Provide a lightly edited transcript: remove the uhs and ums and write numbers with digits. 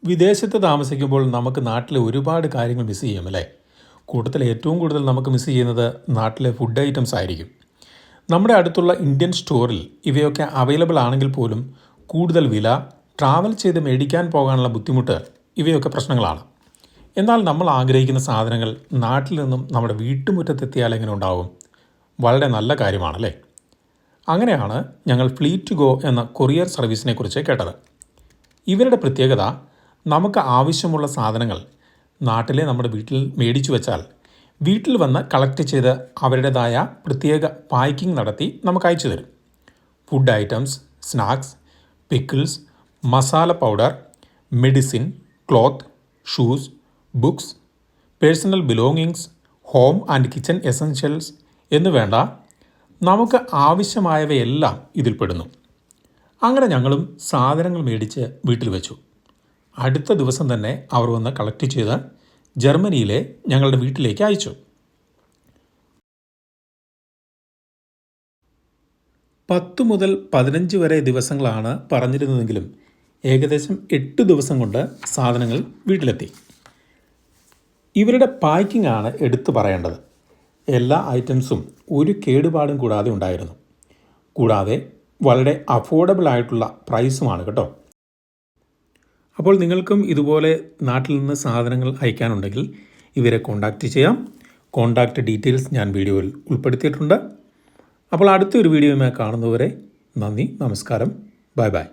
വിദേശത്ത് താമസിക്കുമ്പോൾ നമുക്ക് നാട്ടിലെ ഒരുപാട് കാര്യങ്ങൾ മിസ് ചെയ്യും അല്ലേ? കൂട്ടത്തിൽ ഏറ്റവും കൂടുതൽ നമുക്ക് മിസ് ചെയ്യുന്നത് നാട്ടിലെ ഫുഡ് ഐറ്റംസ് ആയിരിക്കും. നമ്മുടെ അടുത്തുള്ള ഇന്ത്യൻ സ്റ്റോറിൽ ഇവയൊക്കെ അവൈലബിൾ ആണെങ്കിൽ പോലും കൂടുതൽ വില, ട്രാവൽ ചെയ്ത് മേടിക്കാൻ പോകാനുള്ള ബുദ്ധിമുട്ട് ഇവയൊക്കെ പ്രശ്നങ്ങളാണ്. എന്നാൽ നമ്മൾ ആഗ്രഹിക്കുന്ന സാധനങ്ങൾ നാട്ടിൽ നിന്നും നമ്മുടെ വീട്ടുമുറ്റത്തെത്തിയാൽ എങ്ങനെ ഉണ്ടാവും? വളരെ നല്ല കാര്യമാണല്ലേ? അങ്ങനെയാണ് ഞങ്ങൾ ഫ്ലീറ്റ് ടു ഗോ എന്ന കൊറിയർ സർവീസിനെ കുറിച്ച് കേട്ടത്. ഇവരുടെ പ്രത്യേകത, നമുക്ക് ആവശ്യമുള്ള സാധനങ്ങൾ നാട്ടിലെ നമ്മുടെ വീട്ടിൽ മേടിച്ചു വെച്ചാൽ വീട്ടിൽ വന്ന് കളക്ട് ചെയ്ത് അവരുടേതായ പ്രത്യേക പാക്കിംഗ് നടത്തി നമുക്ക് അയച്ചു തരും. Food items, snacks, pickles, masala powder, medicine, cloth, shoes, books, personal belongings, home and kitchen essentials എന്നു വേണ്ട നമുക്ക് ആവശ്യമായവയെല്ലാം ഇതിൽപ്പെടുന്നു. അങ്ങനെ ഞങ്ങളും സാധനങ്ങൾ മേടിച്ച് വീട്ടിൽ വെച്ചു. അടുത്ത ദിവസം തന്നെ അവർ വന്ന് കളക്ട് ചെയ്ത് ജർമ്മനിയിലെ ഞങ്ങളുടെ വീട്ടിലേക്ക് അയച്ചു. 10 മുതൽ 15 വരെ ദിവസങ്ങളാണ് പറഞ്ഞിരുന്നതെങ്കിലും ഏകദേശം 8 ദിവസം കൊണ്ട് സാധനങ്ങൾ വീട്ടിലെത്തി. ഇവരുടെ പാക്കിംഗ് ആണ് എടുത്തു പറയേണ്ടത്. എല്ലാ ഐറ്റംസും ഒരു കേടുപാടും കൂടാതെ ഉണ്ടായിരുന്നു. കൂടാതെ വളരെ അഫോർഡബിൾ ആയിട്ടുള്ള പ്രൈസുമാണ് കേട്ടോ. അപ്പോൾ നിങ്ങൾക്കും ഇതുപോലെ നാട്ടിൽ നിന്ന് സാധനങ്ങൾ അയക്കാനുണ്ടെങ്കിൽ ഇവരെ കോൺടാക്റ്റ് ചെയ്യാം. കോൺടാക്റ്റ് ഡീറ്റെയിൽസ് ഞാൻ വീഡിയോയിൽ ഉൾപ്പെടുത്തിയിട്ടുണ്ട്. അപ്പോൾ അടുത്തൊരു വീഡിയോയുമായി കാണുന്നവരെ നന്ദി, നമസ്കാരം, ബൈ ബൈ.